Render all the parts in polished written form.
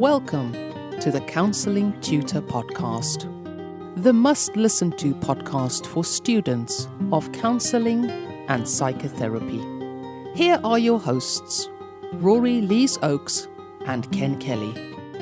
Welcome to the Counselling Tutor Podcast, the must-listen-to podcast for students of counselling and psychotherapy. Here are your hosts, Rory Lees-Oakes and Ken Kelly.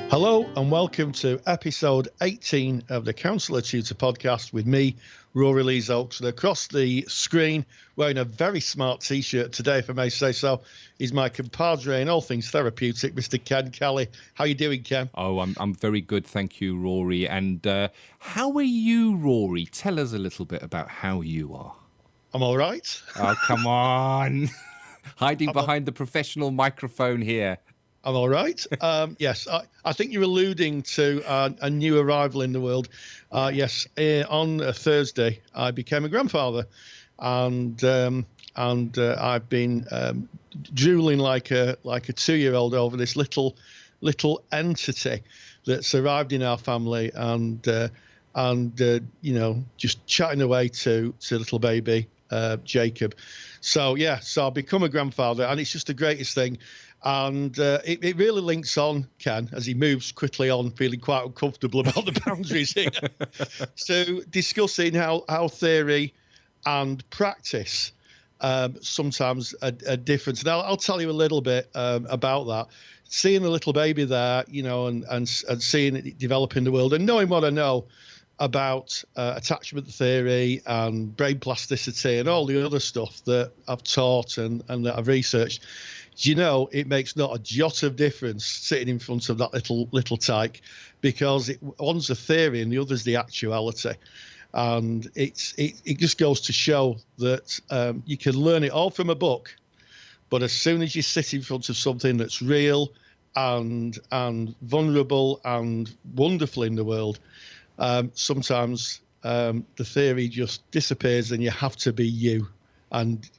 Hello and welcome to episode 18 of the Counselor Tutor Podcast with me, Rory Lees-Oakes. And across the screen, wearing a very smart T-shirt today, if I may say so, is my compadre in all things therapeutic, Mr. Ken Kelly. How are you doing, Ken? Oh, I'm very good, thank you, Rory. And how are you, Rory? Tell us a little bit about how you are. I'm all right. Oh, come on. Hiding behind the professional microphone here. I'm all right. Yes, I think you're alluding to a new arrival in the world. Yes, on a Thursday, I became a grandfather, and I've been drooling like a 2-year-old over this little entity that's arrived in our family, and you know, just chatting away to little baby Jacob. So I've become a grandfather, and it's just the greatest thing. And it really links on, Ken, as he moves quickly on, feeling quite uncomfortable about the boundaries here, so discussing how theory and practice sometimes are different. And I'll tell you a little bit about that. Seeing the little baby there, you know, and seeing it develop in the world, and knowing what I know about attachment theory and brain plasticity and all the other stuff that I've taught and that I've researched. You know, it makes not a jot of difference sitting in front of that little tyke, because one's the theory and the other's the actuality. And it just goes to show that you can learn it all from a book, but as soon as you sit in front of something that's real and vulnerable and wonderful in the world, sometimes the theory just disappears and you have to be you. And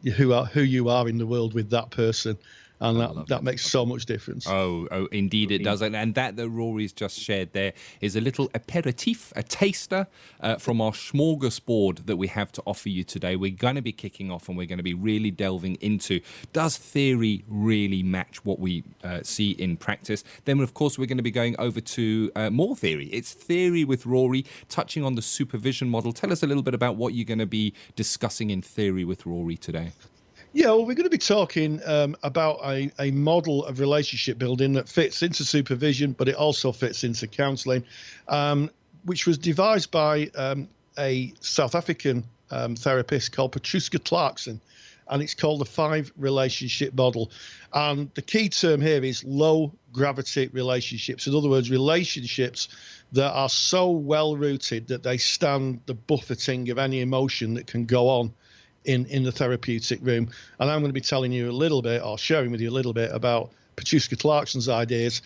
who you are in the world with that person, and that makes so much difference. Oh, indeed it does. And that Rory's just shared there is a little aperitif, a taster from our smorgasbord that we have to offer you today. We're going to be kicking off, and we're going to be really delving into, does theory really match what we see in practice? Then, of course, we're going to be going over to more theory. It's theory with Rory, touching on the supervision model. Tell us a little bit about what you're going to be discussing in theory with Rory today. Yeah, well, we're going to be talking about a model of relationship building that fits into supervision, but it also fits into counselling, which was devised by a South African therapist called Petruska Clarkson, and it's called the 5 relationship model. And the key term here is low gravity relationships. In other words, relationships that are so well rooted that they stand the buffeting of any emotion that can go on in the therapeutic room. And I'm going to be telling you a little bit, or sharing with you a little bit, about Petruska Clarkson's ideas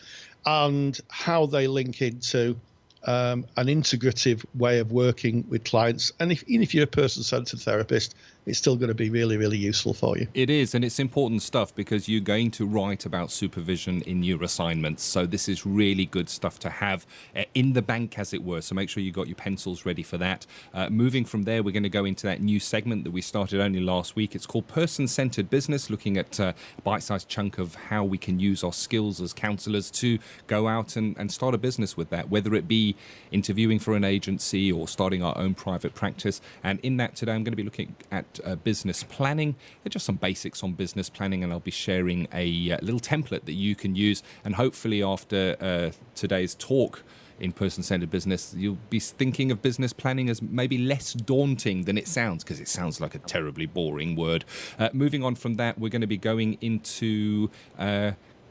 and how they link into an integrative way of working with clients. And even if you're a person-centered therapist, it's still going to be really, really useful for you. It is, and it's important stuff, because you're going to write about supervision in your assignments. So this is really good stuff to have in the bank, as it were. So make sure you got your pencils ready for that. Moving from there, we're going to go into that new segment that we started only last week. It's called Person-Centered Business, looking at a bite-sized chunk of how we can use our skills as counsellors to go out and start a business with that, whether it be interviewing for an agency or starting our own private practice. And in that today, I'm going to be looking at business planning. Just some basics on business planning, and I'll be sharing a little template that you can use. And hopefully after today's talk in person-centered business, you'll be thinking of business planning as maybe less daunting than it sounds, because it sounds like a terribly boring word. Moving on from that, we're going to be going into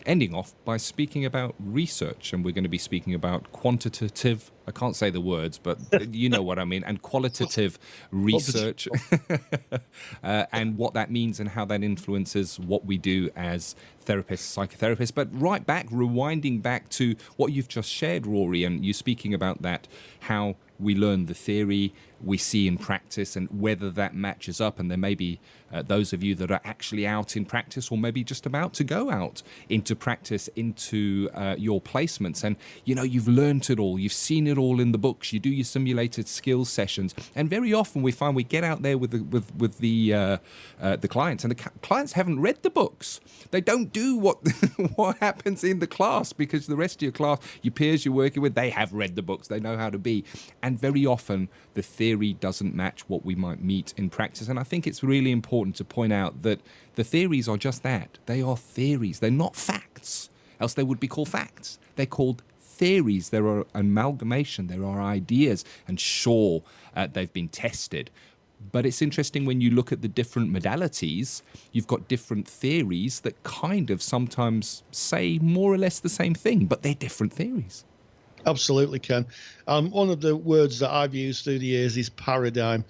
ending off by speaking about research, and we're going to be speaking about quantitative, I can't say the words, but you know what I mean, and qualitative research, and what that means and how that influences what we do as therapists, psychotherapists. But rewinding back to what you've just shared, Rory, and you speaking about that, how we learn the theory, we see in practice, and whether that matches up. And there may be those of you that are actually out in practice, or maybe just about to go out into practice, into your placements, and you know, you've learned it all, you've seen it all in the books. You do your simulated skills sessions, and very often we find we get out there with the clients, and the clients haven't read the books. They don't do what what happens in the class, because the rest of your class, your peers you're working with, they have read the books. They know how to be, and very often the theory doesn't match what we might meet in practice. And I think it's really important to point out that the theories are just that. They are theories. They're not facts, else they would be called facts. They're called theories. There are amalgamation. There are ideas, and sure, they've been tested. But it's interesting when you look at the different modalities, you've got different theories that kind of sometimes say more or less the same thing, but they're different theories. Absolutely, Ken. One of the words that I've used through the years is paradigm.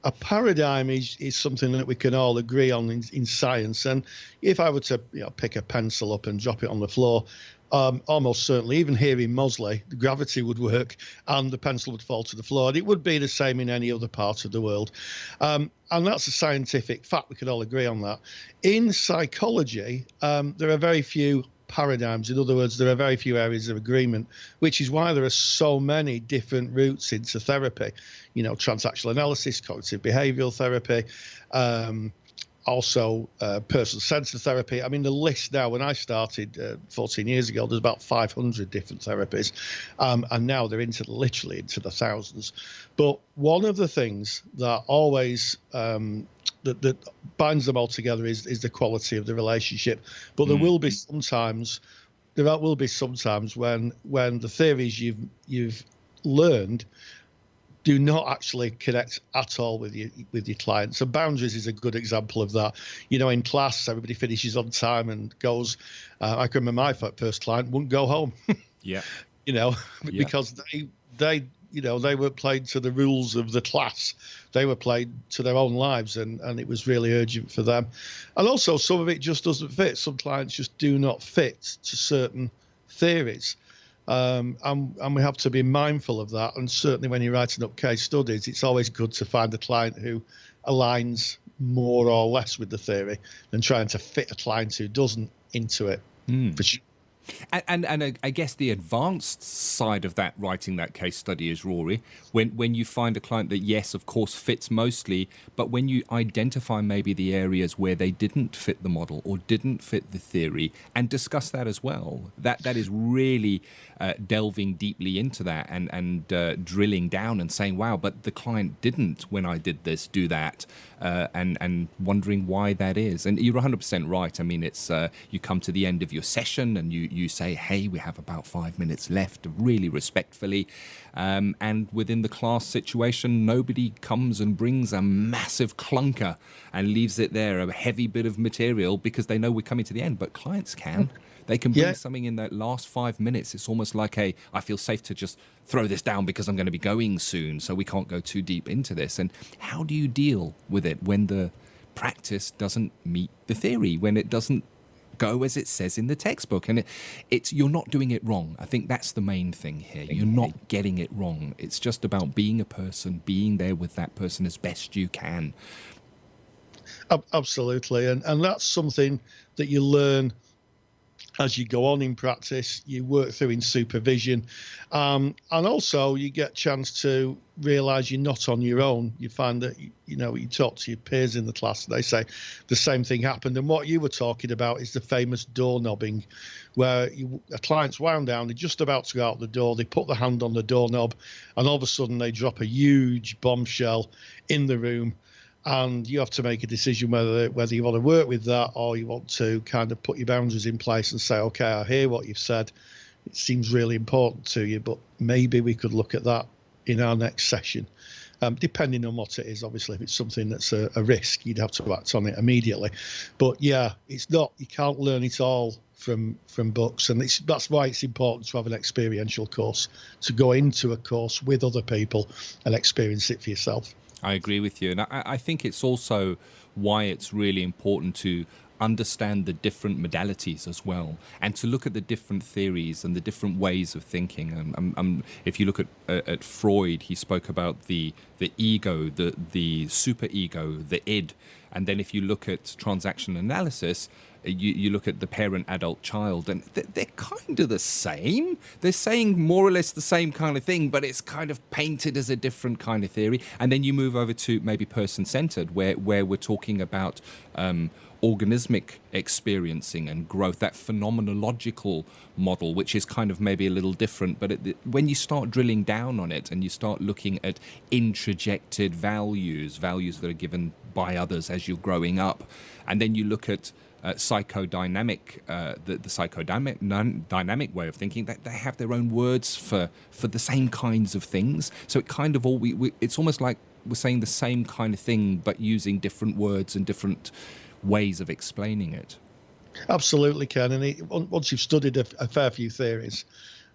A paradigm is something that we can all agree on in science. And if I were to pick a pencil up and drop it on the floor, almost certainly, even here in Mosley, the gravity would work and the pencil would fall to the floor. And it would be the same in any other part of the world. And that's a scientific fact. We can all agree on that. In psychology, there are very few paradigms. In other words, there are very few areas of agreement, which is why there are so many different routes into therapy. Transactional analysis, cognitive behavioral therapy, also person-centered therapy. I mean, the list now, when I started 14 years ago, there's about 500 different therapies, and now they're literally into the thousands. But one of the things that always that binds them all together is the quality of the relationship. But there will be sometimes when the theories you've learned do not actually connect at all with your clients. So boundaries is a good example of that. In class, everybody finishes on time and goes. I can remember my first client wouldn't go home. Yeah. Because they weren't playing to the rules of the class. They were playing to their own lives, and it was really urgent for them. And also, some of it just doesn't fit. Some clients just do not fit to certain theories. And we have to be mindful of that. And certainly when you're writing up case studies, it's always good to find a client who aligns more or less with the theory than trying to fit a client who doesn't into it. For sure. And I guess the advanced side of that, writing that case study, is, Rory, when you find a client that, yes, of course, fits mostly, but when you identify maybe the areas where they didn't fit the model or didn't fit the theory, and discuss that as well, that is really delving deeply into that and drilling down and saying, wow, but the client didn't, when I did this, do that, and wondering why that is. And you're 100% right. I mean, it's you come to the end of your session and you say, hey, we have about 5 minutes left, really respectfully. And within the class situation, nobody comes and brings a massive clunker and leaves it there, a heavy bit of material, because they know we're coming to the end. But clients can. They can bring something in that last 5 minutes. It's almost like I feel safe to just throw this down because I'm going to be going soon, so we can't go too deep into this. And how do you deal with it when the practice doesn't meet the theory, when it doesn't go as it says in the textbook? And it's you're not doing it wrong. I think that's the main thing here. You're not getting it wrong. It's just about being a person, being there with that person as best you can. Absolutely. And that's something that you learn as you go on in practice, you work through in supervision. And also you get a chance to realise you're not on your own. You find that, you talk to your peers in the class and they say the same thing happened. And what you were talking about is the famous doorknobbing, where a client's wound down, they're just about to go out the door, they put their hand on the doorknob, and all of a sudden they drop a huge bombshell in the room. And you have to make a decision whether you want to work with that or you want to kind of put your boundaries in place and say, okay, I hear what you've said. It seems really important to you, but maybe we could look at that in our next session. Depending on what it is, obviously, if it's something that's a risk, you'd have to act on it immediately. But yeah, it's not, you can't learn it all from books. And that's why it's important to have an experiential course, to go into a course with other people and experience it for yourself. I agree with you. And I think it's also why it's really important to understand the different modalities as well, and to look at the different theories and the different ways of thinking. If you look at Freud, he spoke about the ego, the superego, the id, and then if you look at transaction analysis, you look at the parent, adult, child, and they're kind of the same. They're saying more or less the same kind of thing, but it's kind of painted as a different kind of theory. And then you move over to maybe person-centered, where we're talking about organismic experiencing and growth, that phenomenological model, which is kind of maybe a little different. But when you start drilling down on it and you start looking at introjected values that are given by others as you're growing up, and then you look at psychodynamic, the psychodynamic way of thinking, that they have their own words for the same kinds of things. So it kind of it's almost like we're saying the same kind of thing, but using different words and different ways of explaining it. Absolutely, Ken. And once you've studied a fair few theories,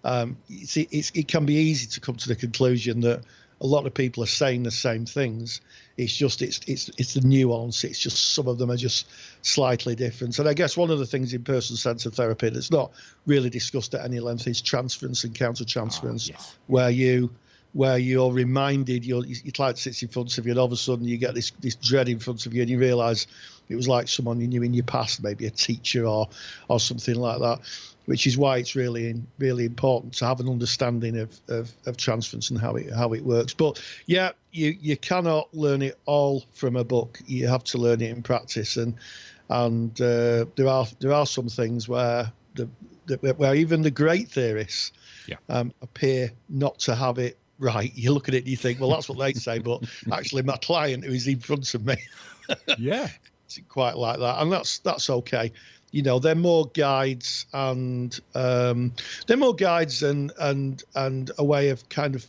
it can be easy to come to the conclusion that a lot of people are saying the same things. It's just it's the nuance. It's just some of them are just slightly different. And I guess one of the things in person-centered therapy that's not really discussed at any length is transference and counter-transference, yes. where you're reminded, your client sits in front of you, and all of a sudden you get this dread in front of you, and you realise it was like someone you knew in your past, maybe a teacher or something like that. Which is why it's really important to have an understanding of transference and how it works. But yeah, you cannot learn it all from a book. You have to learn it in practice, and there are some things where where even the great theorists appear not to have it right. You look at it and you think, well, that's what they say, but actually my client who is in front of me, it's quite like that, and that's okay. You know, they're more guides and a way of kind of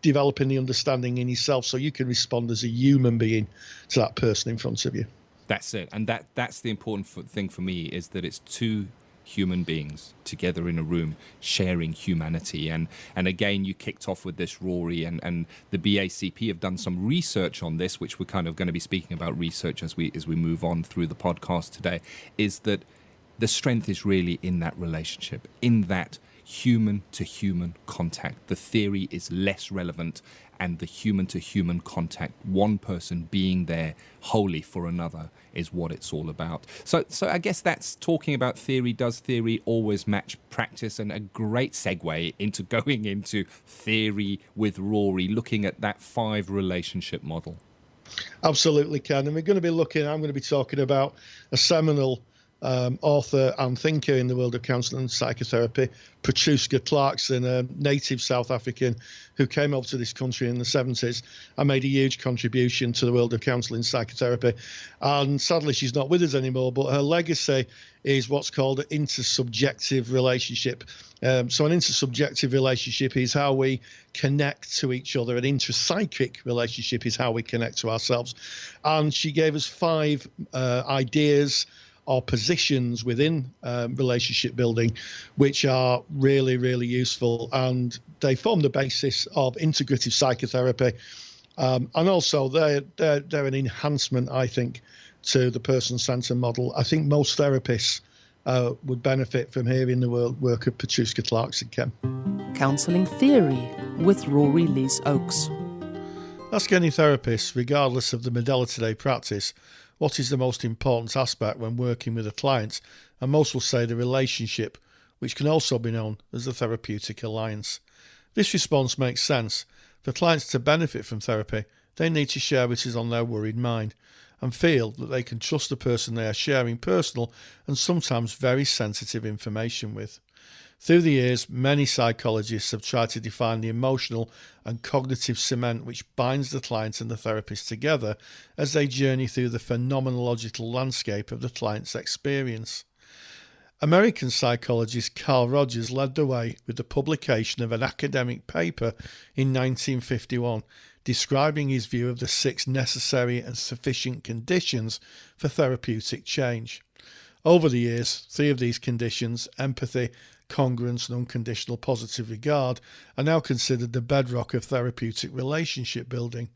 developing the understanding in yourself, so you can respond as a human being to that person in front of you. That's it, and that's the important thing for me, is that it's two human beings together in a room sharing humanity. And again, you kicked off with this, Rory, and the BACP have done some research on this, which we're kind of going to be speaking about research as we move on through the podcast today, is that the strength is really in that relationship, in that human to human contact. The theory is less relevant, and the human to human contact, one person being there wholly for another, is what it's all about. So I guess that's talking about theory. Does theory always match practice? And a great segue into going into theory with Rory, looking at that 5 relationship model. Absolutely, Ken. And I'm going to be talking about a seminal author and thinker in the world of counselling and psychotherapy, Petruska Clarkson, a native South African who came over to this country in the 70s and made a huge contribution to the world of counselling and psychotherapy. And sadly, she's not with us anymore, but her legacy is what's called an intersubjective relationship. So an intersubjective relationship is how we connect to each other. An intrapsychic relationship is how we connect to ourselves. And she gave us 5 ideas or positions within relationship building, which are really, really useful. And they form the basis of integrative psychotherapy. And also they're an enhancement, I think, to the person-centered model. I think most therapists would benefit from hearing the work of Petruska Clarkson, Ken. Counselling Theory with Rory Lees-Oakes. Ask any therapist, regardless of the modality they practice, what is the most important aspect when working with a client, and most will say the relationship, which can also be known as the therapeutic alliance. This response makes sense. For clients to benefit from therapy, they need to share what is on their worried mind and feel that they can trust the person they are sharing personal and sometimes very sensitive information with. Through the years, many psychologists have tried to define the emotional and cognitive cement which binds the client and the therapist together as they journey through the phenomenological landscape of the client's experience. American psychologist Carl Rogers led the way with the publication of an academic paper in 1951 describing his view of the 6 necessary and sufficient conditions for therapeutic change. Over the years, 3 of these conditions, empathy, congruence and unconditional positive regard, are now considered the bedrock of therapeutic relationship building.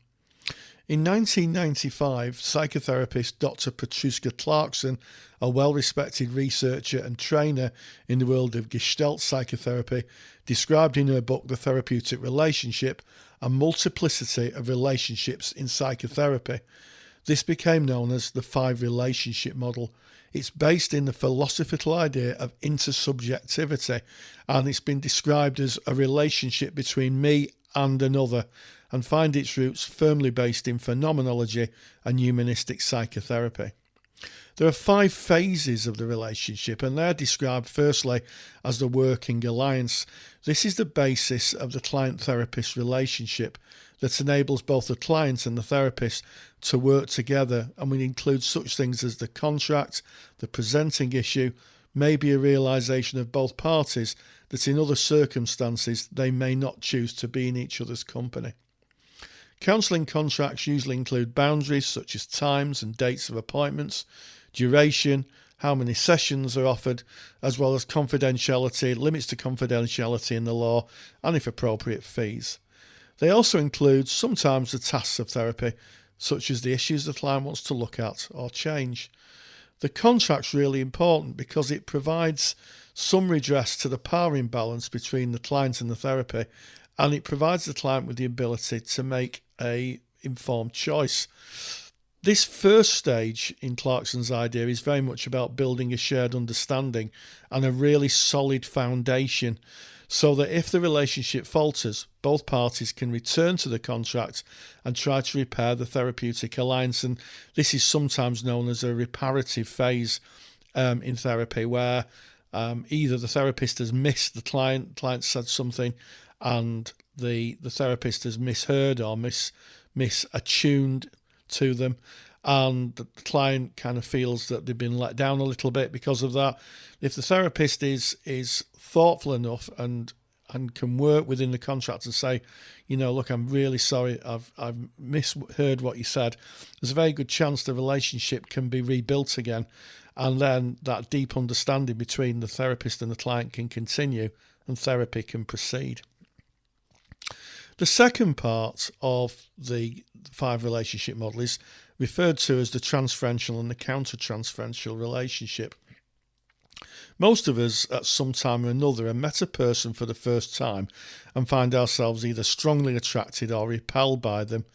In 1995, psychotherapist Dr. Petruska Clarkson, a well-respected researcher and trainer in the world of Gestalt psychotherapy, described in her book The Therapeutic Relationship a multiplicity of relationships in psychotherapy. This became known as the 5 relationship model. It's based in the philosophical idea of intersubjectivity, and it's been described as a relationship between me and another, and find its roots firmly based in phenomenology and humanistic psychotherapy. There are 5 phases of the relationship, and they're described firstly as the working alliance. This is the basis of the client-therapist relationship that enables both the client and the therapist to work together, and will include such things as the contract, the presenting issue, maybe a realisation of both parties that in other circumstances they may not choose to be in each other's company. Counselling contracts usually include boundaries such as times and dates of appointments, duration, how many sessions are offered, as well as confidentiality, limits to confidentiality in the law, and if appropriate, fees. They also include sometimes the tasks of therapy, such as the issues the client wants to look at or change. The contract's really important because it provides some redress to the power imbalance between the client and the therapy, and it provides the client with the ability to make an informed choice. This first stage in Clarkson's idea is very much about building a shared understanding and a really solid foundation, so that if the relationship falters, both parties can return to the contract and try to repair the therapeutic alliance. And this is sometimes known as a reparative phase in therapy, where either the therapist has missed the client said something, and the therapist has misheard or misattuned to them, and the client kind of feels that they've been let down a little bit because of that. If the therapist is thoughtful enough and can work within the contract and say, look, I'm really sorry, I've misheard what you said, there's a very good chance the relationship can be rebuilt again, and then that deep understanding between the therapist and the client can continue and therapy can proceed. The second part of the 5 relationship model is referred to as the transferential and the counter-transferential relationship. Most of us at some time or another have met a person for the first time and find ourselves either strongly attracted or repelled by them.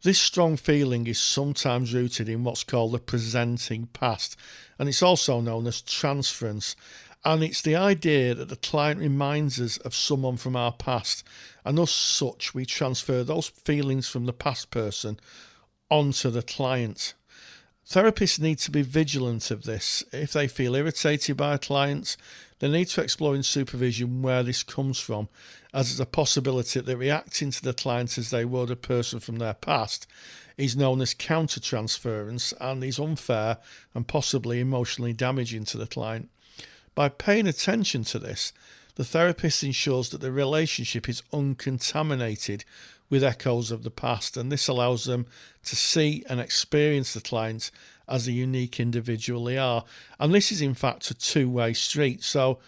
This strong feeling is sometimes rooted in what's called the presenting past, and it's also known as transference. And it's the idea that the client reminds us of someone from our past, and as such we transfer those feelings from the past person onto the client. Therapists need to be vigilant of this. If they feel irritated by a client, they need to explore in supervision where this comes from, as there's a possibility that reacting to the client as they would a person from their past is known as counter-transference and is unfair and possibly emotionally damaging to the client. By paying attention to this, the therapist ensures that the relationship is uncontaminated with echoes of the past, and this allows them to see and experience the client as a unique individual they are. And this is in fact a two-way street, so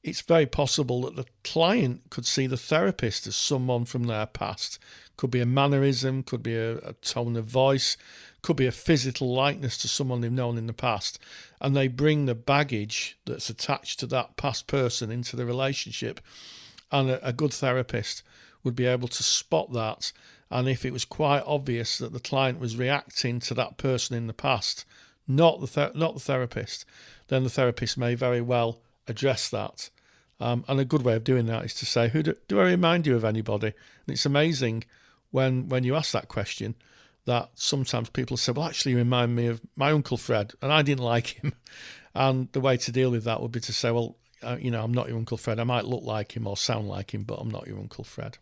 it's very possible that the client could see the therapist as someone from their past. Could be a mannerism, could be a tone of voice, could be a physical likeness to someone they've known in the past, and they bring the baggage that's attached to that past person into the relationship. And a good therapist would be able to spot that, and if it was quite obvious that the client was reacting to that person in the past, not the therapist, then the therapist may very well address that. And a good way of doing that is to say, do I remind you of anybody? And it's amazing when you ask that question that sometimes people say, well, actually you remind me of my Uncle Fred, and I didn't like him. And the way to deal with that would be to say, well, I'm not your Uncle Fred. I might look like him or sound like him, but I'm not your Uncle Fred.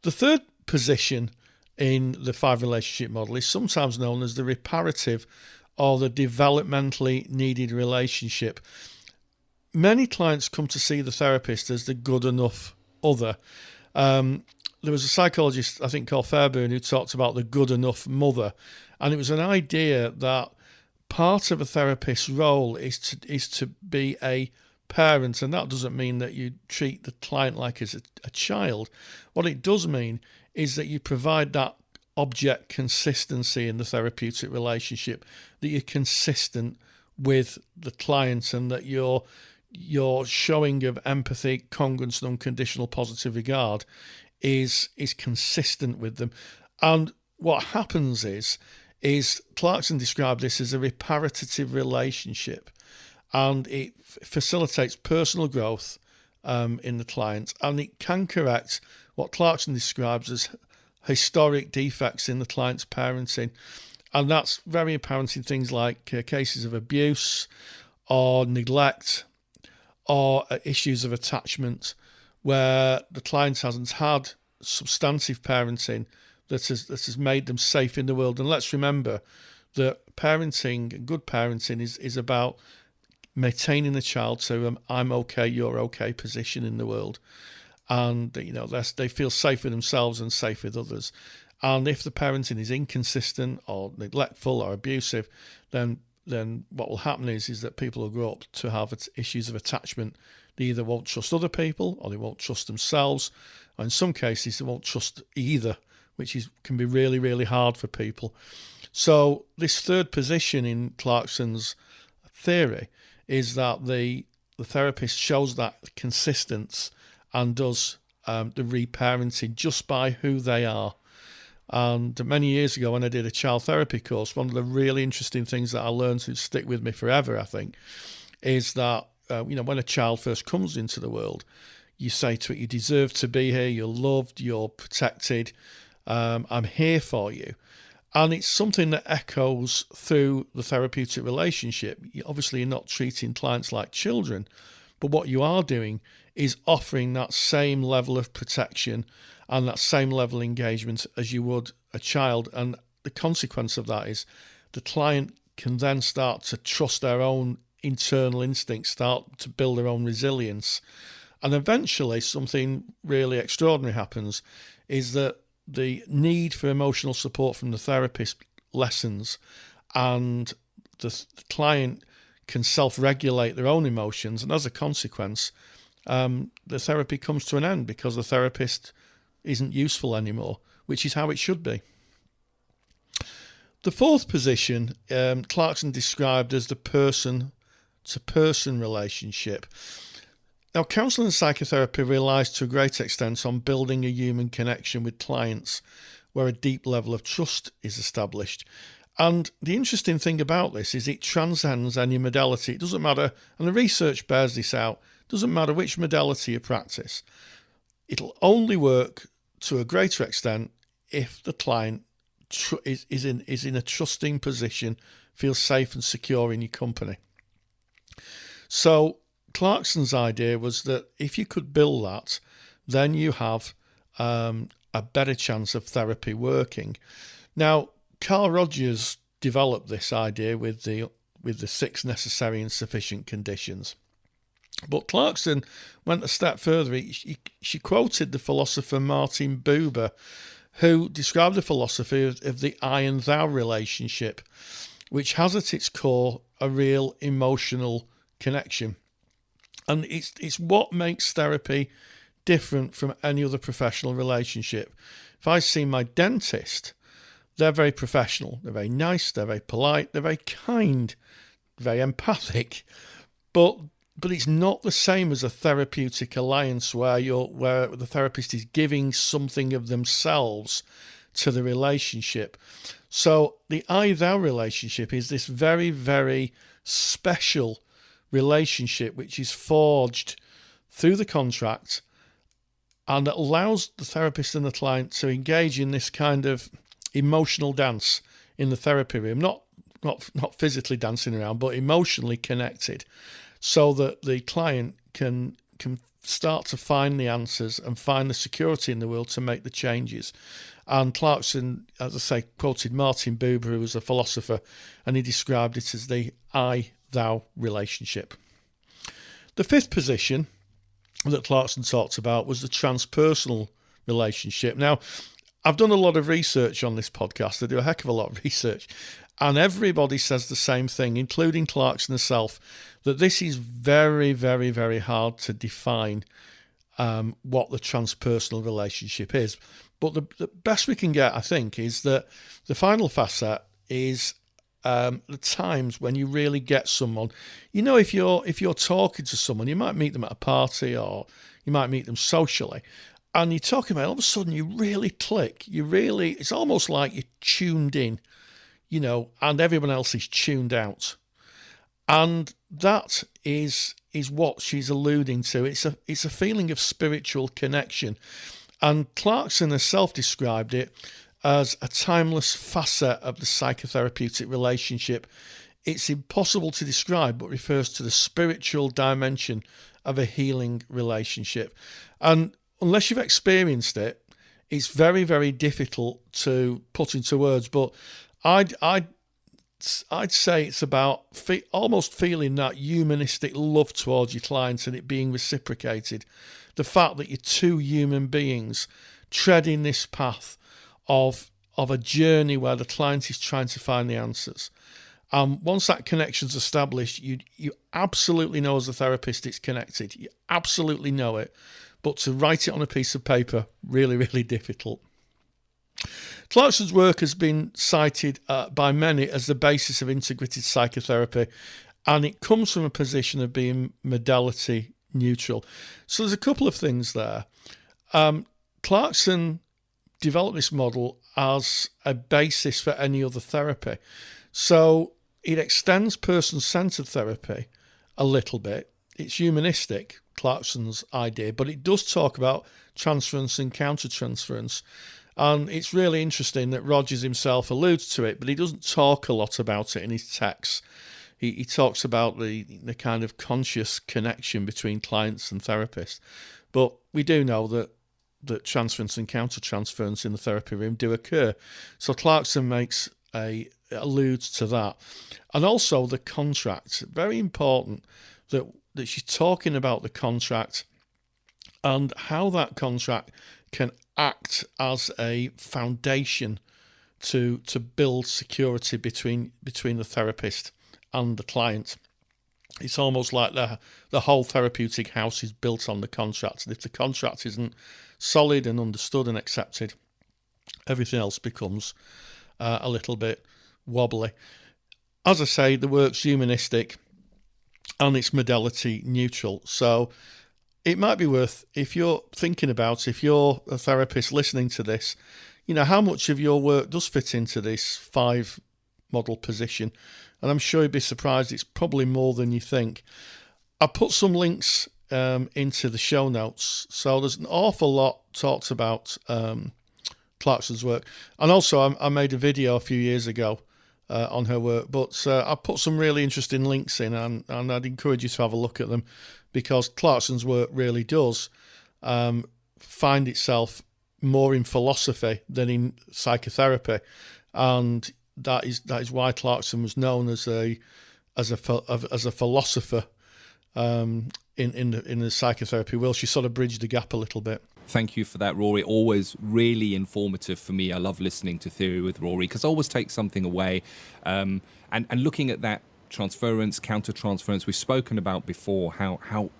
The third position in the 5 relationship model is sometimes known as the reparative or the developmentally needed relationship. Many clients come to see the therapist as the good enough other. There was a psychologist, I think, called Fairbairn, who talked about the good enough mother. And it was an idea that part of a therapist's role is to be a parent, and that doesn't mean that you treat the client like as a child. What it does mean is that you provide that object consistency in the therapeutic relationship, that you're consistent with the client and that your showing of empathy, congruence and unconditional positive regard is consistent with them. And what happens is Clarkson described this as a reparative relationship, and it facilitates personal growth in the client, and it can correct what Clarkson describes as historic defects in the client's parenting. And that's very apparent in things like cases of abuse or neglect or issues of attachment, where the client hasn't had substantive parenting that has made them safe in the world. And let's remember that parenting, good parenting, is about maintaining the child to I'm okay, you're okay position in the world. And they feel safe with themselves and safe with others. And if the parenting is inconsistent or neglectful or abusive, then what will happen is that people will grow up to have issues of attachment. They either won't trust other people or they won't trust themselves. Or in some cases, they won't trust either, which can be really, really hard for people. So this third position in Clarkson's theory is that the therapist shows that consistency and does the reparenting just by who they are. And many years ago when I did a child therapy course, one of the really interesting things that I learned to stick with me forever, I think, is that when a child first comes into the world, you say to it, you deserve to be here, you're loved, you're protected, I'm here for you. And it's something that echoes through the therapeutic relationship. Obviously, you're not treating clients like children, but what you are doing is offering that same level of protection and that same level of engagement as you would a child. And the consequence of that is the client can then start to trust their own internal instincts, start to build their own resilience. And eventually something really extraordinary happens, is that the need for emotional support from the therapist lessens, and the client can self-regulate their own emotions. And as a consequence, the therapy comes to an end because the therapist isn't useful anymore, which is how it should be. The fourth position, Clarkson described as the person-to-person relationship. Now, counselling and psychotherapy relies to a great extent on building a human connection with clients where a deep level of trust is established. And the interesting thing about this is it transcends any modality. It doesn't matter, and the research bears this out, it doesn't matter which modality you practice. It'll only work to a greater extent if the client is in a trusting position, feels safe and secure in your company. So Clarkson's idea was that if you could build that, then you have a better chance of therapy working. Now, Carl Rogers developed this idea with the 6 necessary and sufficient conditions. But Clarkson went a step further. She quoted the philosopher Martin Buber, who described the philosophy of the I and thou relationship, which has at its core a real emotional connection. And it's what makes therapy different from any other professional relationship. If I see my dentist, they're very professional, they're very nice, they're very polite, they're very kind, very empathic, but it's not the same as a therapeutic alliance where the therapist is giving something of themselves to the relationship. So the I-thou relationship is this very, very special relationship which is forged through the contract and that allows the therapist and the client to engage in this kind of emotional dance in the therapy room, not physically dancing around, but emotionally connected, so that the client can start to find the answers and find the security in the world to make the changes. And Clarkson, as I say, quoted Martin Buber, who was a philosopher, and he described it as the I-thou relationship. The fifth position that Clarkson talked about was the transpersonal relationship. Now, I've done a lot of research on this podcast. I do a heck of a lot of research. And everybody says the same thing, including Clarkson herself, that this is very, very, very hard to define. what the transpersonal relationship is. But the best we can get, I think, is that the final facet is the times when you really get someone. You know, if you're talking to someone, you might meet them at a party or you might meet them socially, and you're talking about, all of a sudden you really click. It's almost like you're tuned in, you know, and everyone else is tuned out. And that is what she's alluding to. It's a feeling of spiritual connection. And Clarkson herself described it as a timeless facet of the psychotherapeutic relationship. It's impossible to describe, but refers to the spiritual dimension of a healing relationship. And unless you've experienced it, it's very, very difficult to put into words. But I'd say it's about almost feeling that humanistic love towards your clients and it being reciprocated. The fact that you're two human beings treading this path of a journey where the client is trying to find the answers. Once that connection's established, you absolutely know as a therapist it's connected. You absolutely know it. But to write it on a piece of paper, really, really difficult. Clarkson's work has been cited by many as the basis of integrated psychotherapy, and it comes from a position of being modality neutral. So there's a couple of things there. Clarkson developed this model as a basis for any other therapy. So it extends person-centered therapy a little bit. It's humanistic, Clarkson's idea, but it does talk about transference and countertransference. And it's really interesting that Rogers himself alludes to it, but he doesn't talk a lot about it in his texts. He talks about the kind of conscious connection between clients and therapists. But we do know that transference and countertransference in the therapy room do occur. So Clarkson alludes to that. And also the contract. Very important that she's talking about the contract and how that contract can act as a foundation to build security between the therapist and the client. It's almost like the whole therapeutic house is built on the contract. And if the contract isn't solid and understood and accepted, everything else becomes a little bit wobbly. As I say, the work's humanistic and it's modality neutral. So it might be worth, if you're thinking about, if you're a therapist listening to this, you know, how much of your work does fit into this 5 model position. And I'm sure you'd be surprised, it's probably more than you think. I put some links into the show notes. So there's an awful lot talked about Clarkson's work. And also I made a video a few years ago on her work, but I put some really interesting links in, and I'd encourage you to have a look at them, because Clarkson's work really does find itself more in philosophy than in psychotherapy, and that is why Clarkson was known as a philosopher in the psychotherapy world. She sort of bridged the gap a little bit. Thank you for that, Rory. Always really informative for me. I love listening to Theory with Rory because I always take something away. And looking at that transference, counter-transference, we've spoken about before how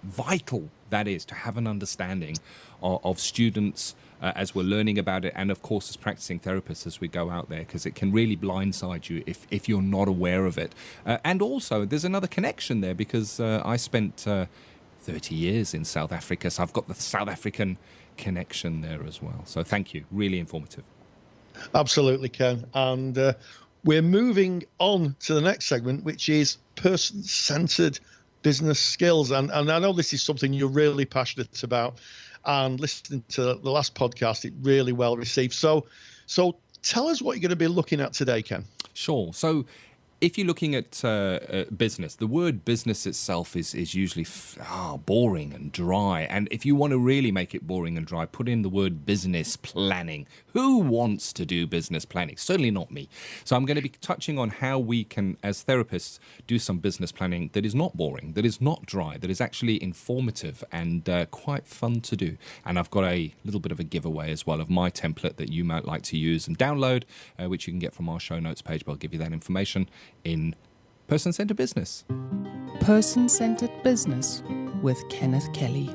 vital that is to have an understanding of students as we're learning about it, and of course as practicing therapists as we go out there, because it can really blindside you if you're not aware of it. And also there's another connection there, because I spent 30 years in South Africa, so I've got the South African connection there as well. So thank you, really informative. Absolutely, Ken. And we're moving on to the next segment, which is person-centered business skills. And I know this is something you're really passionate about, and listening to the last podcast, it really well received. So tell us what you're going to be looking at today, Ken. Sure. So if you're looking at business, the word business itself is usually boring and dry. And if you want to really make it boring and dry, put in the word business planning. Who wants to do business planning? Certainly not me. So I'm going to be touching on how we can, as therapists, do some business planning that is not boring, that is not dry, that is actually informative and quite fun to do. And I've got a little bit of a giveaway as well of my template that you might like to use and download, which you can get from our show notes page, but I'll give you that information in Person-Centered Business. Person-Centered Business with Kenneth Kelly.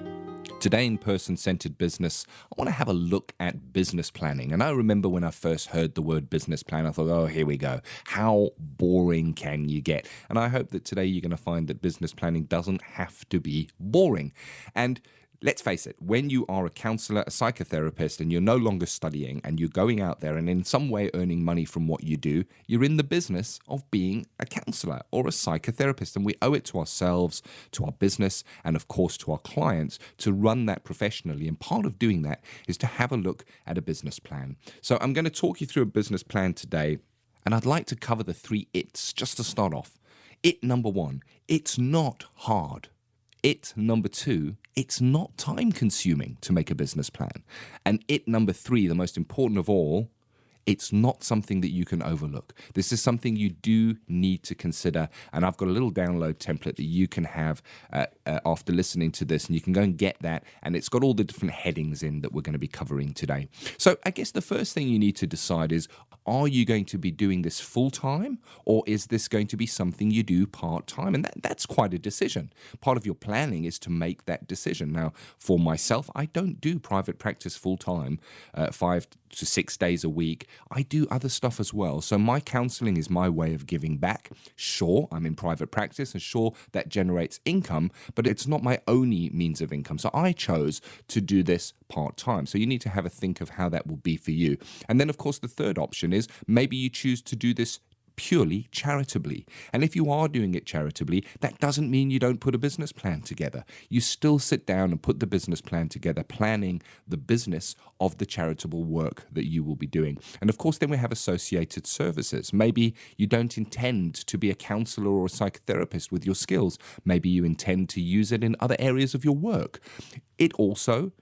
Today in Person-Centered Business, I want to have a look at business planning. And I remember when I first heard the word business plan, I thought, oh, here we go. How boring can you get? And I hope that today you're going to find that business planning doesn't have to be boring. And let's face it, when you are a counselor, a psychotherapist, and you're no longer studying and you're going out there and in some way earning money from what you do, you're in the business of being a counselor or a psychotherapist. And we owe it to ourselves, to our business, and of course to our clients to run that professionally. And part of doing that is to have a look at a business plan. So I'm going to talk you through a business plan today, and I'd like to cover the 3 it's just to start off. It number 1, it's not hard. It number 2, it's not time consuming to make a business plan. And it number 3, the most important of all, it's not something that you can overlook. This is something you do need to consider. And I've got a little download template that you can have after listening to this, and you can go and get that. And it's got all the different headings in that we're going to be covering today. So I guess the first thing you need to decide is, are you going to be doing this full time, or is this going to be something you do part time? And that's quite a decision. Part of your planning is to make that decision. Now, for myself, I don't do private practice full time, 5 to 6 days a week. I do other stuff as well. So my counseling is my way of giving back. Sure, I'm in private practice, and sure, that generates income, but it's not my only means of income. So I chose to do this part-time. So you need to have a think of how that will be for you. And then, of course, the third option is maybe you choose to do this purely charitably. And if you are doing it charitably, that doesn't mean you don't put a business plan together. You still sit down and put the business plan together, planning the business of the charitable work that you will be doing. And of course, then we have associated services. Maybe you don't intend to be a counselor or a psychotherapist with your skills. Maybe you intend to use it in other areas of your work. It also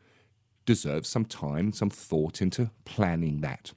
deserves some time, some thought into planning that.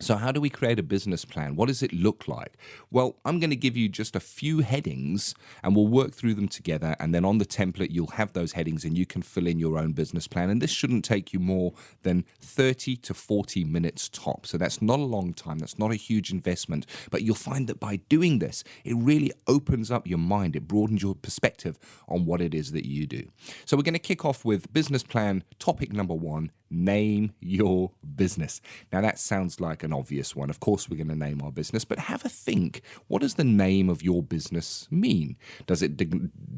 So how do we create a business plan? What does it look like? Well, I'm going to give you just a few headings and we'll work through them together. And then on the template, you'll have those headings and you can fill in your own business plan. And this shouldn't take you more than 30 to 40 minutes top. So that's not a long time. That's not a huge investment. But you'll find that by doing this, it really opens up your mind. It broadens your perspective on what it is that you do. So we're going to kick off with business plan topic number 1. Name your business. Now that sounds like an obvious one. Of course we're going to name our business, but have a think. What does the name of your business mean? Does it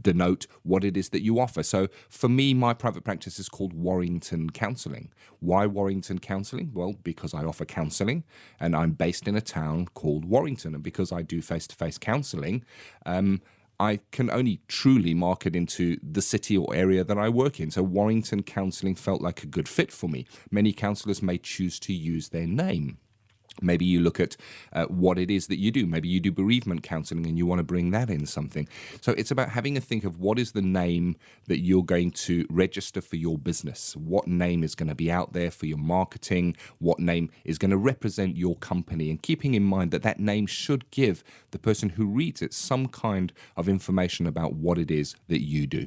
denote what it is that you offer? So for me, my private practice is called Warrington Counselling. Why Warrington Counselling? Well, because I offer counselling and I'm based in a town called Warrington. And because I do face-to-face counselling, I can only truly market into the city or area that I work in. So Warrington Counselling felt like a good fit for me. Many counsellors may choose to use their name. Maybe you look at what it is that you do. Maybe you do bereavement counselling and you want to bring that in something. So it's about having a think of what is the name that you're going to register for your business. What name is going to be out there for your marketing? What name is going to represent your company? And keeping in mind that that name should give the person who reads it some kind of information about what it is that you do.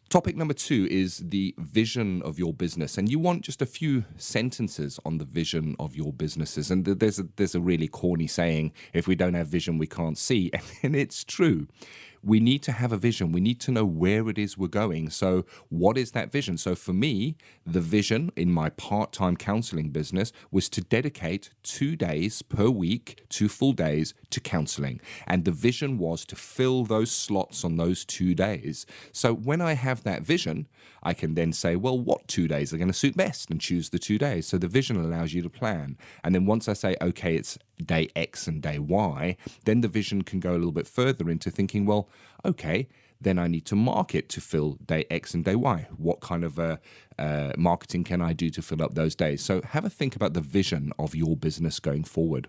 Topic number 2 is the vision of your business, and you want just a few sentences on the vision of your businesses. And there's a really corny saying, if we don't have vision, we can't see, and it's true. We need to have a vision. We need to know where it is we're going. So what is that vision? So for me, the vision in my part-time counseling business was to dedicate 2 days per week, 2 full days to counseling. And the vision was to fill those slots on those 2 days. So when I have that vision, I can then say, well, what 2 days are going to suit best and choose the 2 days. So the vision allows you to plan. And then once I say, okay, it's day X and day Y, then the vision can go a little bit further into thinking, well, okay, then I need to market to fill day X and day Y. What kind of marketing can I do to fill up those days? So have a think about the vision of your business going forward.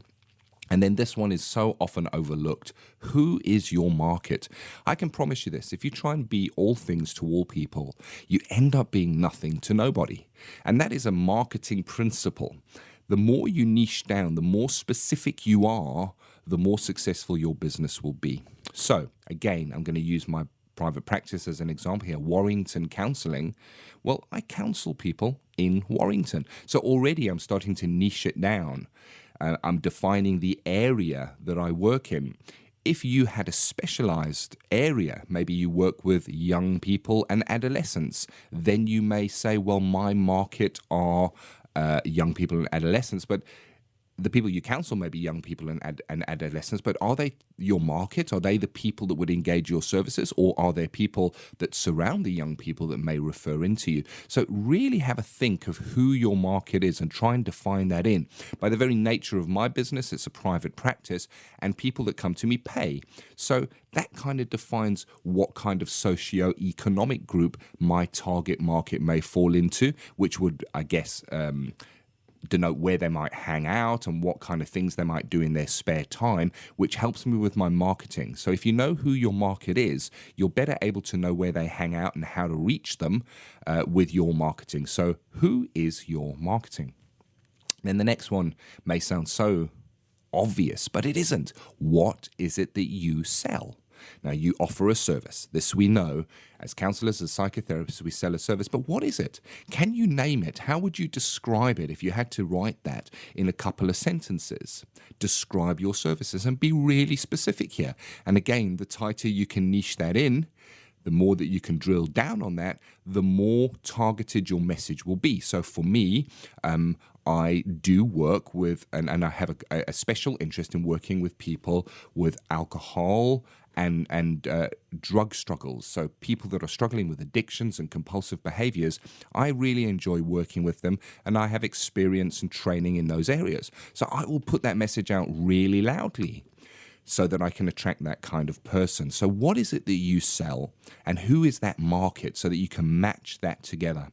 And then this one is so often overlooked. Who is your market? I can promise you this. If you try and be all things to all people, you end up being nothing to nobody. And that is a marketing principle. The more you niche down, the more specific you are, the more successful your business will be. So again, I'm going to use my private practice as an example here, Warrington Counselling. Well, I counsel people in Warrington. So already I'm starting to niche it down. I'm defining the area that I work in. if you had a specialized area, maybe you work with young people and adolescents, then you may say, well, my market are young people and adolescents, but the people you counsel may be young people and adolescents, but are they your market? Are they the people that would engage your services, or are there people that surround the young people that may refer into you? So really have a think of who your market is and try and define that in. By the very nature of my business, it's a private practice, and people that come to me pay. So that kind of defines what kind of socio-economic group my target market may fall into, which would, I guess, denote where they might hang out and what kind of things they might do in their spare time, which helps me with my marketing. So if you know who your market is, you're better able to know where they hang out and how to reach them with your marketing. So who is your marketing? Then the next one may sound so obvious, but it isn't. What is it that you sell? Now, you offer a service. This we know. As counselors, as psychotherapists, we sell a service. But what is it? Can you name it? How would you describe it if you had to write that in a couple of sentences? Describe your services and be really specific here. And again, the tighter you can niche that in, the more that you can drill down on that, the more targeted your message will be. So for me, I do work with, and I have a special interest in working with people with alcohol and drug struggles. So people that are struggling with addictions and compulsive behaviors, I really enjoy working with them, and I have experience and training in those areas. So I will put that message out really loudly so that I can attract that kind of person. So what is it that you sell, and who is that market, so that you can match that together?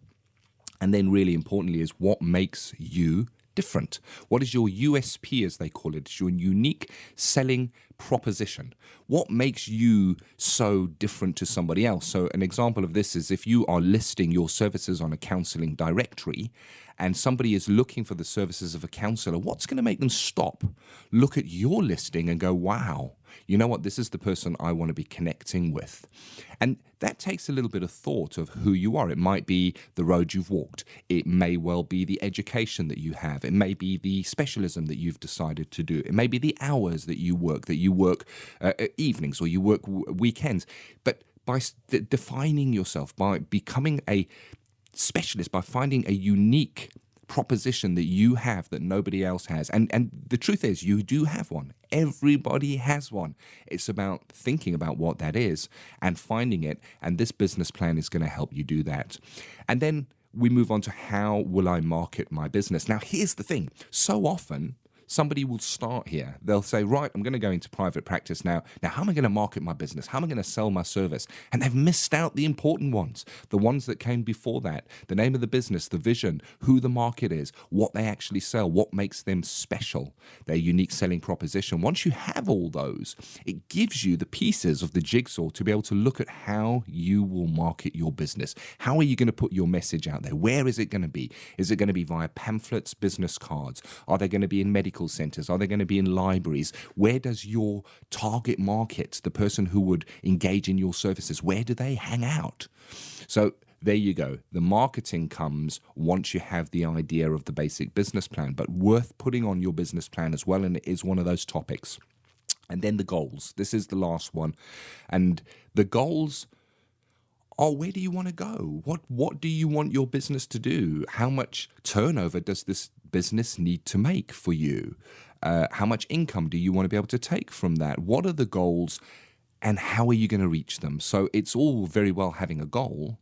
And then really importantly is what makes you different. What is your USP, as they call it? It's your unique selling proposition. What makes you so different to somebody else? So an example of this is if you are listing your services on a counseling directory and somebody is looking for the services of a counselor, what's going to make them stop, look at your listing and go, wow, you know what, this is the person I want to be connecting with. And that takes a little bit of thought of who you are. It might be the road you've walked. It may well be the education that you have. It may be the specialism that you've decided to do. It may be the hours that you work evenings or you work weekends. But by defining yourself, by becoming a specialist, by finding a unique proposition that you have that nobody else has. And the truth is, you do have one. Everybody has one. It's about thinking about what that is and finding it. And this business plan is going to help you do that. And then we move on to how will I market my business? Now, here's the thing. So often, somebody will start here. They'll say, right, I'm going to go into private practice now. Now, how am I going to market my business? How am I going to sell my service? And they've missed out the important ones, the ones that came before that, the name of the business, the vision, who the market is, what they actually sell, what makes them special, their unique selling proposition. Once you have all those, it gives you the pieces of the jigsaw to be able to look at how you will market your business. How are you going to put your message out there? Where is it going to be? Is it going to be via pamphlets, business cards? Are they going to be in medical centers? Are they going to be in libraries? Where does your target market, the person who would engage in your services, where do they hang out? So there you go. The marketing comes once you have the idea of the basic business plan, but worth putting on your business plan as well, and it is one of those topics. And then the goals. This is the last one. And the goals are, where do you want to go? What do you want your business to do? How much turnover does this business need to make for you? How much income do you want to be able to take from that? What are the goals and how are you going to reach them? So it's all very well having a goal,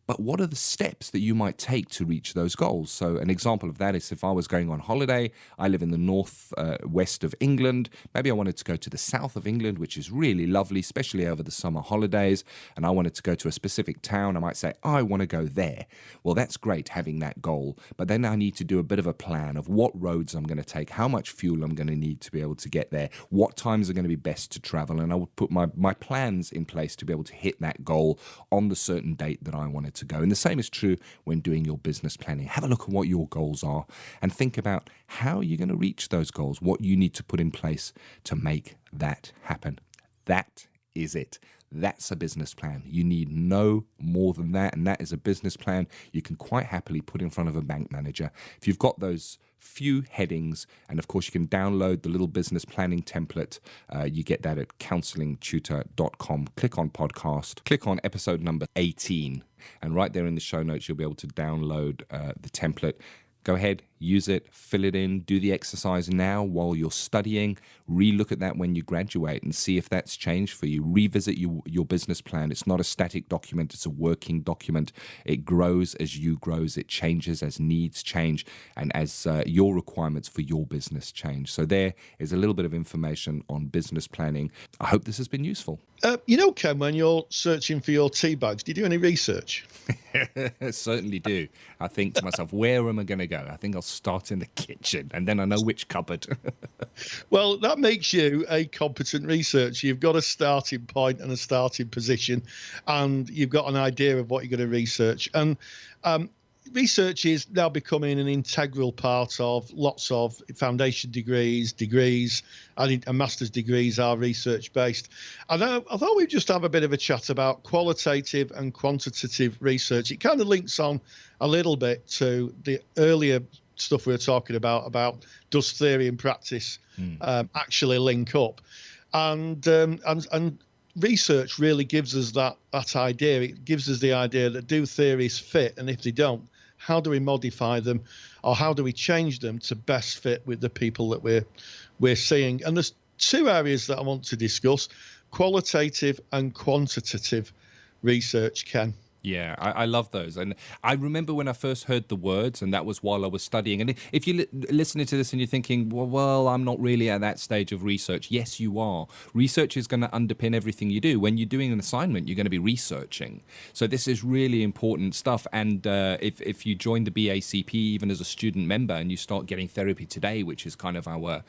but what are the steps that you might take to reach those goals? So an example of that is if I was going on holiday, I live in the north west of England. Maybe I wanted to go to the south of England, which is really lovely, especially over the summer holidays. And I wanted to go to a specific town. I might say, I want to go there. Well, that's great having that goal. But then I need to do a bit of a plan of what roads I'm going to take, how much fuel I'm going to need to be able to get there, what times are going to be best to travel. And I would put my plans in place to be able to hit that goal on the certain date that I wanted to go. And the same is true when doing your business planning. Have a look at what your goals are and think about how you're going to reach those goals, what you need to put in place to make that happen. That is it. That's a business plan. You need no more than that, and that is a business plan you can quite happily put in front of a bank manager. If you've got those few headings, and of course you can download the little business planning template. You get that at counsellingtutor.com. Click on podcast, click on episode number 18, and right there in the show notes you'll be able to download the template. Go ahead, use it, fill it in, do the exercise now while you're studying, relook at that when you graduate and see if that's changed for you. Revisit your business plan. It's not a static document, it's a working document. It grows as you grow, it changes as needs change and as your requirements for your business change. So there is a little bit of information on business planning. I hope this has been useful. Ken, when you're searching for your tea bags, do you do any research? I certainly do. I think to myself, where am I going to go? I think I'll start in the kitchen and then I know which cupboard. Well, that makes you a competent researcher. You've got a starting point and a starting position, and you've got an idea of what you're going to research. And research is now becoming an integral part of lots of foundation degrees, and master's degrees are research-based. And I thought we'd just have a bit of a chat about qualitative and quantitative research. It kind of links on a little bit to the earlier stuff we were talking about does theory and practice actually link up? And research really gives us that idea. It gives us the idea that do theories fit, and if they don't, how do we modify them, or how do we change them to best fit with the people that we're seeing? And there's two areas that I want to discuss: qualitative and quantitative research, Ken. Yeah, I love those. And I remember when I first heard the words, and that was while I was studying. And if you're listening to this and you're thinking, well, I'm not really at that stage of research. Yes, you are. Research is going to underpin everything you do. When you're doing an assignment, you're going to be researching. So this is really important stuff. And if you join the BACP, even as a student member, and you start getting Therapy Today, which is kind of our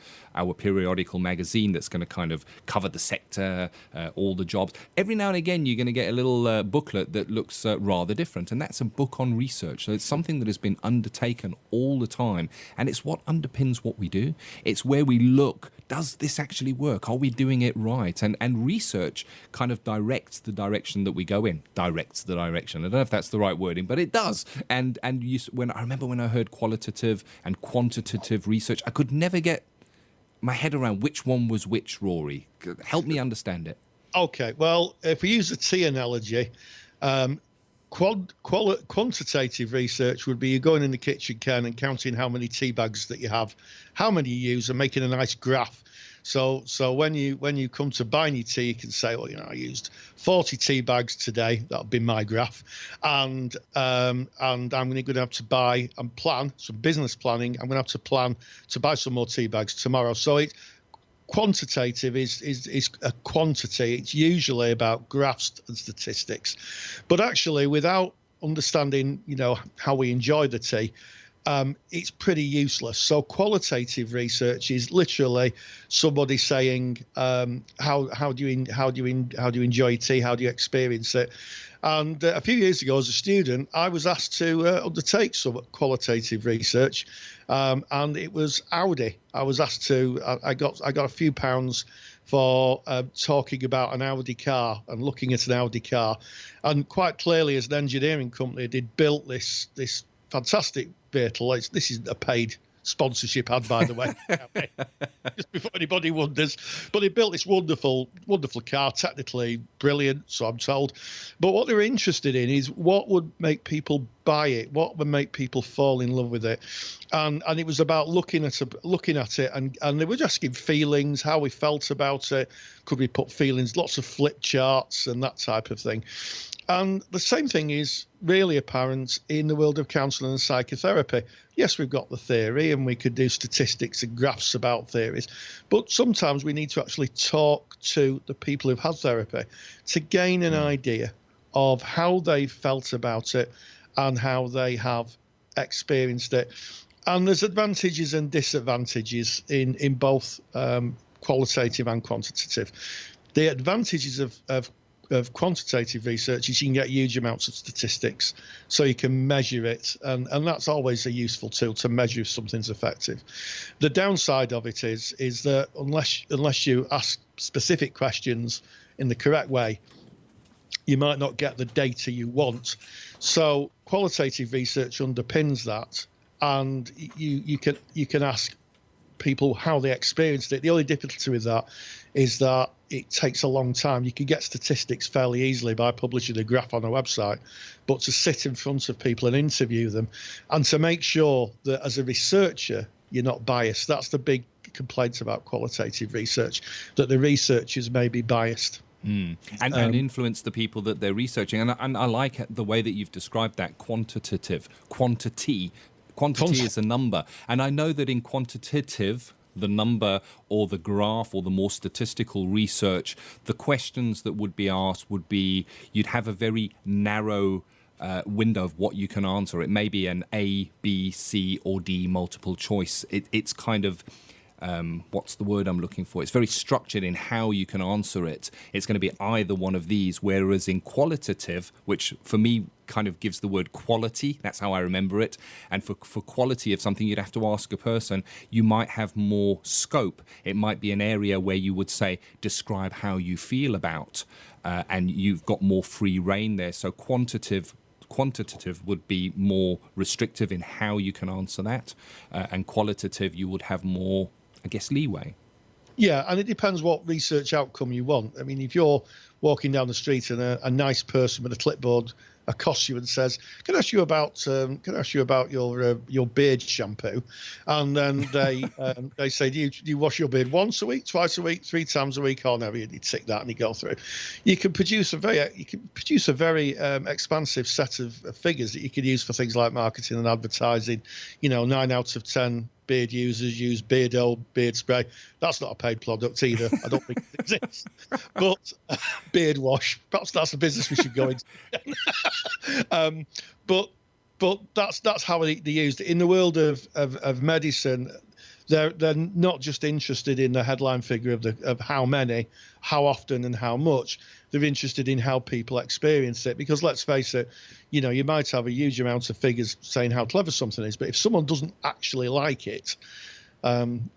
periodical magazine that's going to kind of cover the sector, all the jobs. Every now and again, you're going to get a little booklet that looks rather different, and that's a book on research. So it's something that has been undertaken all the time, and it's what underpins what we do. It's where we look, does this actually work? Are we doing it right? And research kind of directs the direction that we go in. Directs the direction. I don't know if that's the right wording, but it does. And I remember when I heard qualitative and quantitative research, I could never get my head around which one was which, Rory. Help me understand it. Okay, well, if we use the tea analogy, quantitative research would be you going in the kitchen, Ken, and counting how many tea bags that you have, how many you use, and making a nice graph. So when you come to buying your tea, you can say, well, I used 40 tea bags today. That'll be my graph, and I'm going to have to buy and plan some business planning. I'm going to have to plan to buy some more tea bags tomorrow. So it's quantitative is a quantity. It's usually about graphs and statistics, but actually without understanding how we enjoy the tea, it's pretty useless. So qualitative research is literally somebody saying how do you enjoy tea, how do you experience it. And a few years ago, as a student, I was asked to undertake some qualitative research, and it was Audi. I was asked to. I got a few pounds for talking about an Audi car and looking at an Audi car, and quite clearly, as an engineering company, they'd built this fantastic vehicle. This is a paid sponsorship ad, by the way, just before anybody wonders. But they built this wonderful car, technically brilliant, so I'm told. But what they were interested in is what would make people buy it, what would make people fall in love with it, and it was about looking at it, and they were asking feelings, how we felt about it. Could we put feelings? Lots of flip charts and that type of thing. And the same thing is really apparent in the world of counselling and psychotherapy. Yes, we've got the theory and we could do statistics and graphs about theories, but sometimes we need to actually talk to the people who've had therapy to gain an idea of how they felt about it and how they have experienced it. And there's advantages and disadvantages in both qualitative and quantitative. The advantages of quantitative research is you can get huge amounts of statistics, so you can measure it, and that's always a useful tool to measure if something's effective. The downside of it is that unless you ask specific questions in the correct way, you might not get the data you want. So qualitative research underpins that, and you can ask people how they experienced it. The only difficulty with that is that it takes a long time. You can get statistics fairly easily by publishing a graph on a website, but to sit in front of people and interview them, and to make sure that as a researcher you're not biased. That's the big complaint about qualitative research, that the researchers may be biased. And influence the people that they're researching. And I like the way that you've described that, quantitative. Quantity is a number. And I know that in quantitative, the number or the graph or the more statistical research, the questions that would be asked would be, you'd have a very narrow window of what you can answer. It may be an A, B, C, or D multiple choice. It's kind of... what's the word I'm looking for? It's very structured in how you can answer it. It's going to be either one of these, whereas in qualitative, which for me kind of gives the word quality, that's how I remember it, and for quality of something, you'd have to ask a person, you might have more scope. It might be an area where you would say, describe how you feel about, and you've got more free reign there. So quantitative would be more restrictive in how you can answer that, and qualitative, you would have more, I guess, leeway. Yeah, and it depends what research outcome you want. I mean, if you're walking down the street and a nice person with a clipboard accosts you and says, "Can I ask you about your beard shampoo?" and then they say, "Do you wash your beard once a week, twice a week, 3 times a week?" or never, you tick that and you go through. You can produce a very expansive set of figures that you can use for things like marketing and advertising. 9 out of 10 beard users use beard oil, beard spray. That's not a paid product either. I don't think it exists. But beard wash, perhaps that's the business we should go into. But that's how they used it. In the world of medicine, they're not just interested in the headline figure of how many, how often, and how much. They're interested in how people experience it, because let's face it, you might have a huge amount of figures saying how clever something is, but if someone doesn't actually like it, then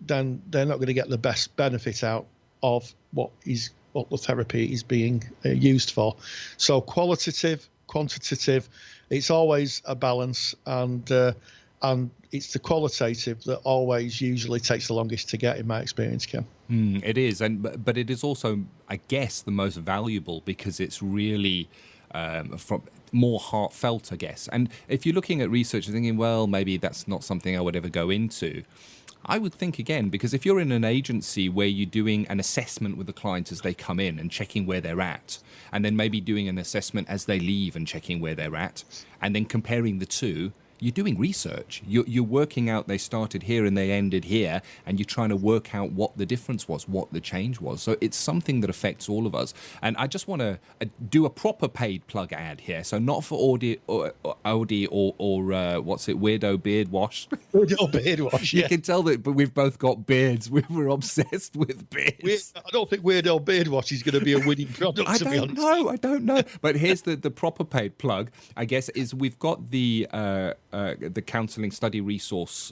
they're not going to get the best benefit out of what the therapy is being used for. So qualitative, quantitative, it's always a balance, and it's the qualitative that always usually takes the longest to get, in my experience, Ken. It is, but it is also, I guess, the most valuable, because it's really from more heartfelt, I guess. And if you're looking at research and thinking, well, maybe that's not something I would ever go into, I would think again, because if you're in an agency where you're doing an assessment with the client as they come in and checking where they're at, and then maybe doing an assessment as they leave and checking where they're at, and then comparing the two, you're doing research. You're working out they started here and they ended here, and you're trying to work out what the difference was, what the change was. So it's something that affects all of us. And I just want to do a proper paid plug ad here. So not for Audi or what's it, Weirdo Beard Wash. Weirdo Beard Wash, yeah. You can tell that, but we've both got beards. We're obsessed with beards. I don't think Weirdo Beard Wash is going to be a winning product, to be honest. I don't know. But here's the proper paid plug, I guess, is we've got the counselling study resource,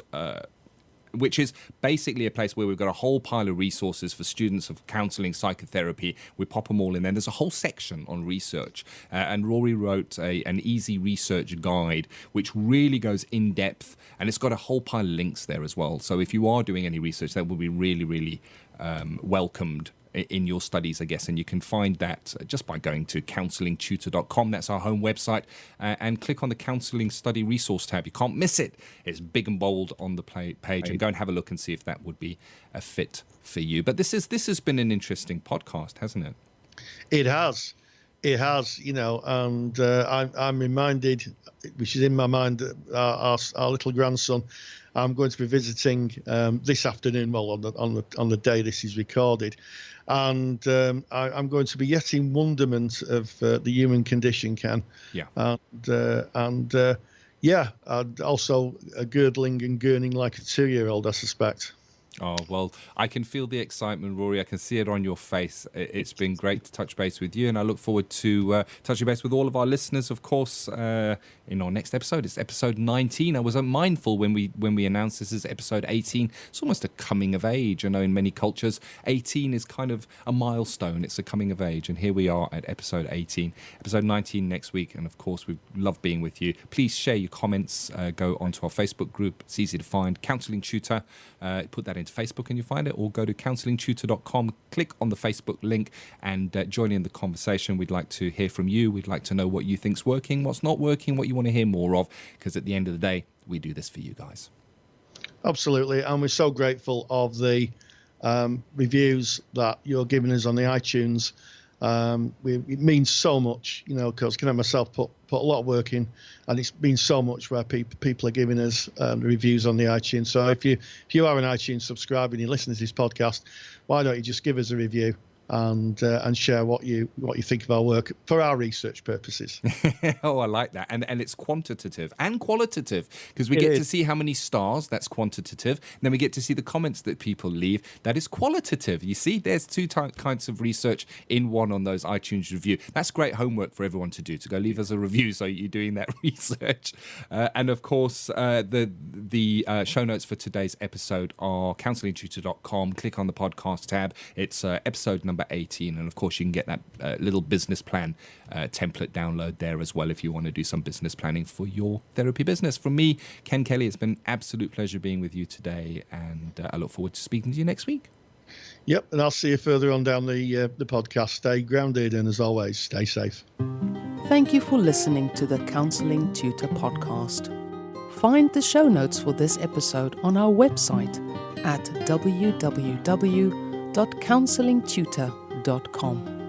which is basically a place where we've got a whole pile of resources for students of counselling, psychotherapy. We pop them all in there. There's a whole section on research, and Rory wrote an easy research guide, which really goes in depth, and it's got a whole pile of links there as well. So if you are doing any research, that will be really, really welcomed in your studies, I guess, and you can find that just by going to counsellingtutor.com. That's our home website, and click on the Counselling Study Resource tab. You can't miss it. It's big and bold on the page, and go and have a look and see if that would be a fit for you. But this has been an interesting podcast, hasn't it? It has, and I'm reminded, which is in my mind, our little grandson. I'm going to be visiting this afternoon, well, on the day this is recorded, and I'm going to be yet in wonderment of the human condition, Ken. Yeah. And also girdling and gurning like a 2-year-old, I suspect. Oh, well, I can feel the excitement, Rory. I can see it on your face. It's been great to touch base with you, and I look forward to touching base with all of our listeners, of course, in our next episode. It's episode 19. I was mindful when we announced this is episode 18. It's almost a coming of age. I know in many cultures, 18 is kind of a milestone. It's a coming of age, and here we are at episode 18. Episode 19 next week, and of course, we love being with you. Please share your comments. Go onto our Facebook group. It's easy to find. Counselling Tutor. Put that into Facebook and you'll find it, or go to counsellingtutor.com, click on the Facebook link and join in the conversation. We'd like to hear from you. We'd like to know what you think's working, what's not working, what you want to hear more of, because at the end of the day, we do this for you guys. Absolutely, and we're so grateful of the reviews that you're giving us on the iTunes. It means so much, because Ken and myself put a lot of work in, and it's been so much where people are giving us reviews on the iTunes. So if you are an iTunes subscriber and you listen to this podcast, why don't you just give us a review and share what you think of our work for our research purposes. Oh, I like that. And it's quantitative and qualitative, because we get to see how many stars. That's quantitative. And then we get to see the comments that people leave. That is qualitative. You see, there's two kinds of research in one on those iTunes review. That's great homework for everyone to do, to go leave us a review so you're doing that research. And of course, the show notes for today's episode are counsellingtutor.com. Click on the podcast tab. It's episode number 18, and of course you can get that little business plan template download there as well if you want to do some business planning for your therapy business. From me, Ken Kelly, it's been an absolute pleasure being with you today, and I look forward to speaking to you next week. Yep, and I'll see you further on down the podcast. Stay grounded, and as always, stay safe. Thank you for listening to the Counselling Tutor Podcast. Find the show notes for this episode on our website at www.counsellingtutor.com.